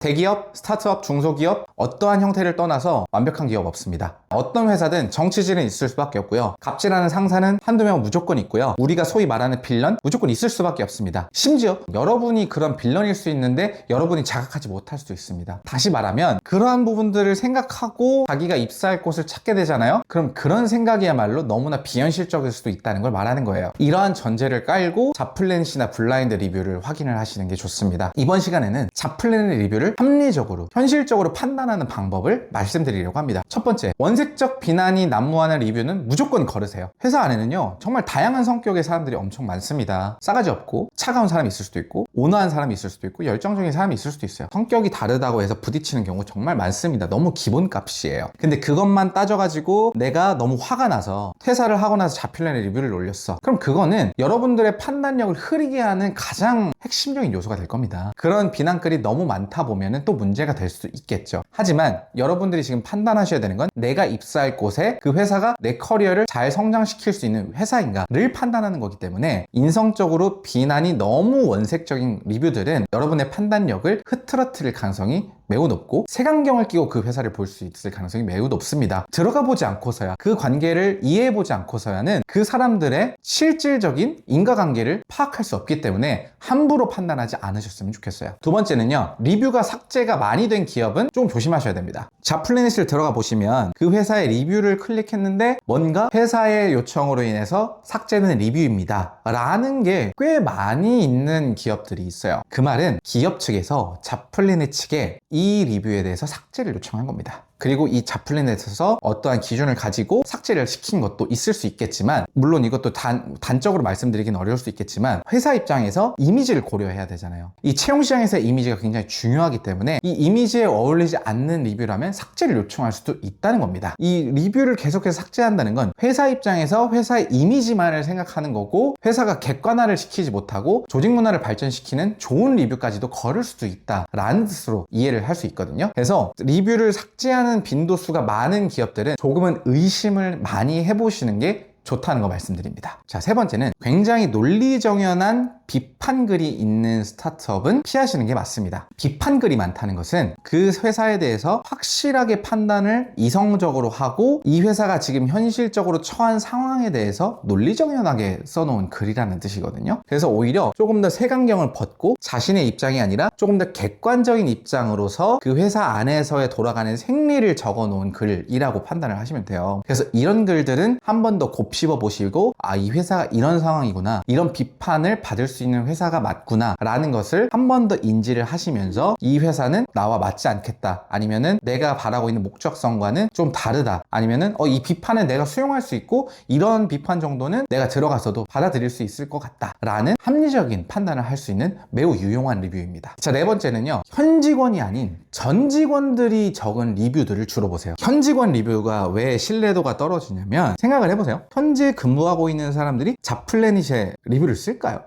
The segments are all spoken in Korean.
대기업, 스타트업, 중소기업 어떠한 형태를 떠나서 완벽한 기업 없습니다. 어떤 회사든 정치질은 있을 수밖에 없고요. 갑질하는 상사는 한두 명 무조건 있고요. 우리가 소위 말하는 빌런 무조건 있을 수밖에 없습니다. 심지어 여러분이 그런 빌런일 수 있는데 여러분이 자각하지 못할 수도 있습니다. 다시 말하면 그러한 부분들을 생각하고 자기가 입사할 곳을 찾게 되잖아요. 그럼 그런 생각이야말로 너무나 비현실적일 수도 있다는 걸 말하는 거예요. 이러한 전제를 깔고 잡플래닛이나 블라인드 리뷰를 확인을 하시는 게 좋습니다. 이번 시간에는 잡플래닛 리뷰를 합리적으로 현실적으로 판단하는 방법을 말씀드리려고 합니다. 첫 번째, 원색적 비난이 난무하는 리뷰는 무조건 거르세요. 회사 안에는요 정말 다양한 성격의 사람들이 엄청 많습니다. 싸가지 없고 차가운 사람이 있을 수도 있고 온화한 사람이 있을 수도 있고 열정적인 사람이 있을 수도 있어요. 성격이 다르다고 해서 부딪히는 경우 정말 많습니다. 너무 기본값이에요. 근데 그것만 따져가지고 내가 너무 화가 나서 퇴사를 하고 나서 잡플래닛 리뷰를 올렸어. 그럼 그거는 여러분들의 판단력을 흐리게 하는 가장 핵심적인 요소가 될 겁니다. 그런 비난글이 너무 많다 보면은 또 문제가 될 수도 있겠죠. 하지만 여러분들이 지금 판단하셔야 되는 건 내가 입사할 곳에 그 회사가 내 커리어를 잘 성장시킬 수 있는 회사인가를 판단하는 거기 때문에 인성적으로 비난이 너무 원색적인 리뷰들은 여러분의 판단력을 흐트러뜨릴 가능성이 매우 높고 색안경을 끼고 그 회사를 볼 수 있을 가능성이 매우 높습니다. 들어가 보지 않고서야 그 관계를 이해해 보지 않고서야는 그 사람들의 실질적인 인과관계를 파악할 수 없기 때문에 함부로 판단하지 않으셨으면 좋겠어요. 두 번째는요, 리뷰가 삭제가 많이 된 기업은 좀 조심하셔야 됩니다. 잡플래닛을 들어가 보시면 그 회사의 리뷰를 클릭했는데 뭔가 회사의 요청으로 인해서 삭제된 리뷰입니다 라는 게 꽤 많이 있는 기업들이 있어요. 그 말은 기업 측에서 잡플래닛 측에 이 리뷰에 대해서 삭제를 요청한 겁니다. 그리고 이 잡플래닛에서 어떠한 기준을 가지고 삭제를 시킨 것도 있을 수 있겠지만, 물론 이것도 단적으로 말씀드리긴 어려울 수 있겠지만 회사 입장에서 이미지를 고려해야 되잖아요. 이 채용시장에서의 이미지가 굉장히 중요하기 때문에 이 이미지에 어울리지 않는 리뷰라면 삭제를 요청할 수도 있다는 겁니다. 이 리뷰를 계속해서 삭제한다는 건 회사 입장에서 회사의 이미지만을 생각하는 거고, 회사가 객관화를 시키지 못하고 조직 문화를 발전시키는 좋은 리뷰까지도 거를 수도 있다라는 뜻으로 이해를 할 수 있거든요. 그래서 리뷰를 삭제하는 빈도수가 많은 기업들은 조금은 의심을 많이 해보시는 게 좋다는 거 말씀드립니다. 자, 세 번째는 굉장히 논리정연한 비판글이 있는 스타트업은 피하시는 게 맞습니다. 비판글이 많다는 것은 그 회사에 대해서 확실하게 판단을 이성적으로 하고 이 회사가 지금 현실적으로 처한 상황에 대해서 논리정연하게 써놓은 글이라는 뜻이거든요. 그래서 오히려 조금 더 색안경을 벗고 자신의 입장이 아니라 조금 더 객관적인 입장으로서 그 회사 안에서의 돌아가는 생리를 적어놓은 글이라고 판단을 하시면 돼요. 그래서 이런 글들은 한 번 더 곱씹어 보시고, 아, 이 회사가 이런 상황이구나, 이런 비판을 받을 수 있는 회사가 맞구나 라는 것을 한 번 더 인지를 하시면서 이 회사는 나와 맞지 않겠다, 아니면은 내가 바라고 있는 목적성과는 좀 다르다, 아니면은 이 비판은 내가 수용할 수 있고 이런 비판 정도는 내가 들어가서도 받아들일 수 있을 것 같다 라는 합리적인 판단을 할 수 있는 매우 유용한 리뷰입니다. 자, 네 번째는요, 현 직원이 아닌 전 직원들이 적은 리뷰들을 주로 보세요. 현 직원 리뷰가 왜 신뢰도가 떨어지냐면, 생각을 해보세요. 현재 근무하고 있는 사람들이 잡플래닛에 리뷰를 쓸까요?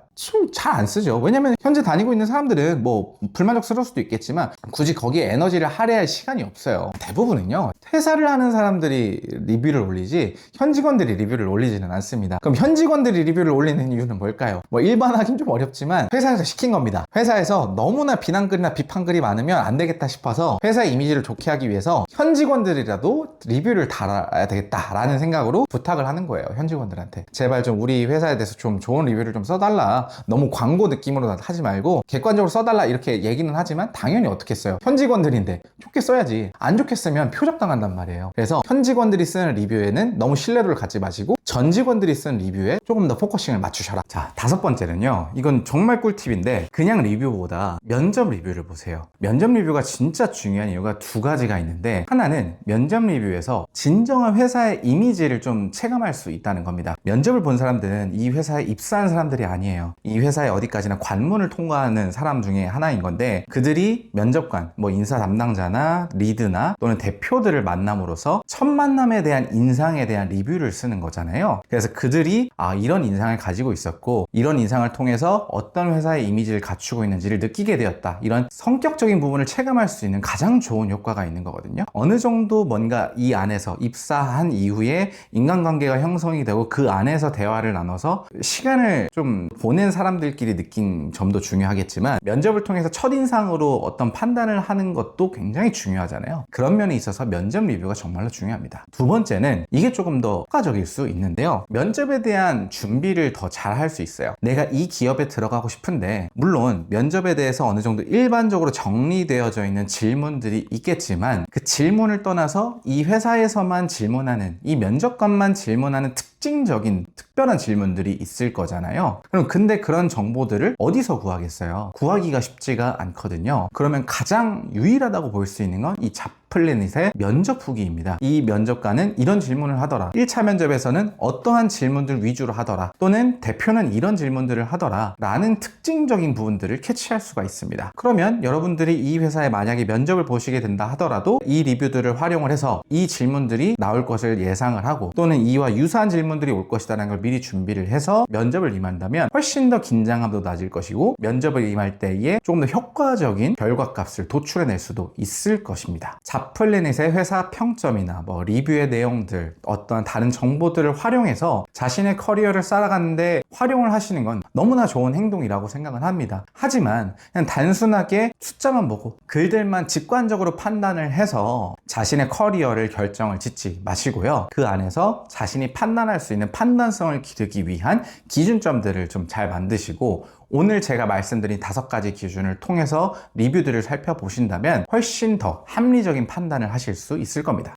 잘 안 쓰죠. 왜냐면 현재 다니고 있는 사람들은 뭐 불만족스러울 수도 있겠지만 굳이 거기에 에너지를 할애할 시간이 없어요. 대부분은요, 퇴사를 하는 사람들이 리뷰를 올리지 현 직원들이 리뷰를 올리지는 않습니다. 그럼 현 직원들이 리뷰를 올리는 이유는 뭘까요? 뭐 일반화긴 좀 어렵지만 회사에서 시킨 겁니다. 회사에서 너무나 비난글이나 비판글이 많으면 안 되겠다 싶어서 회사의 이미지를 좋게 하기 위해서 현 직원들이라도 리뷰를 달아야 되겠다라는 생각으로 부탁을 하는 거예요. 현 직원들한테 제발 좀 우리 회사에 대해서 좀 좋은 리뷰를 좀 써달라, 너무 광고 느낌으로 하지 말고 객관적으로 써달라, 이렇게 얘기는 하지만 당연히 어떻게 써요? 현 직원들인데 좋게 써야지. 안 좋게 쓰면 표적당한단 말이에요. 그래서 현 직원들이 쓰는 리뷰에는 너무 신뢰도를 갖지 마시고 전 직원들이 쓰는 리뷰에 조금 더 포커싱을 맞추셔라. 자, 다섯 번째는요, 이건 정말 꿀팁인데 그냥 리뷰보다 면접 리뷰를 보세요. 면접 리뷰가 진짜 중요한 이유가 두 가지가 있는데, 하나는 면접 리뷰에서 진정한 회사의 이미지를 좀 체감할 수 있다는 겁니다. 면접을 본 사람들은 이 회사에 입사한 사람들이 아니에요. 이 회사에 어디까지나 관문을 통과하는 사람 중에 하나인 건데, 그들이 면접관, 뭐 인사 담당자나 리드나 또는 대표들을 만남으로써 첫 만남에 대한 인상에 대한 리뷰를 쓰는 거잖아요. 있잖아요. 그래서 그들이 이런 인상을 가지고 있었고 이런 인상을 통해서 어떤 회사의 이미지를 갖추고 있는지를 느끼게 되었다. 이런 성격적인 부분을 체감할 수 있는 가장 좋은 효과가 있는 거거든요. 어느 정도 뭔가 이 안에서 입사한 이후에 인간관계가 형성이 되고 그 안에서 대화를 나눠서 시간을 좀 보낸 사람들끼리 느낀 점도 중요하겠지만 면접을 통해서 첫인상으로 어떤 판단을 하는 것도 굉장히 중요하잖아요. 그런 면에 있어서 면접 리뷰가 정말로 중요합니다. 두 번째는 이게 조금 더 효과적일 수 있는데요. 면접에 대한 준비를 더 잘 할 수 있어요. 내가 이 기업에 들어가고 싶은데 물론 면접에 대해서 어느 정도 일반적으로 정리되어져 있는 질문들이 있겠지만 그 질문을 떠나서 이 회사에서만 질문하는 이 면접관만 질문하는 특징적인 특별한 질문들이 있을 거잖아요. 그럼 근데 그런 정보들을 어디서 구하겠어요? 구하기가 쉽지가 않거든요. 그러면 가장 유일하다고 볼 수 있는 건 이 잡플래닛의 면접 후기입니다. 이 면접관은 이런 질문을 하더라. 1차 면접에서는 어떠한 질문들 위주로 하더라. 또는 대표는 이런 질문들을 하더라. 라는 특징적인 부분들을 캐치할 수가 있습니다. 그러면 여러분들이 이 회사에 만약에 면접을 보시게 된다 하더라도 이 리뷰들을 활용을 해서 이 질문들이 나올 것을 예상을 하고 또는 이와 유사한 질문들이 올 것이라는 걸 미리 준비를 해서 면접을 임한다면 훨씬 더 긴장감도 낮을 것이고 면접을 임할 때에 조금 더 효과적인 결과값을 도출해낼 수도 있을 것입니다. 잡플래닛의 회사 평점이나 리뷰의 내용들, 어떤 다른 정보들을 활용해서 자신의 커리어를 쌓아가는데 활용을 하시는 건 너무나 좋은 행동이라고 생각을 합니다. 하지만 그냥 단순하게 숫자만 보고 글들만 직관적으로 판단을 해서 자신의 커리어를 결정을 짓지 마시고요. 그 안에서 자신이 판단할 수 있는 판단성을 기르기 위한 기준점들을 좀 잘 만드시고 오늘 제가 말씀드린 5가지 기준을 통해서 리뷰들을 살펴보신다면 훨씬 더 합리적인 판단을 하실 수 있을 겁니다.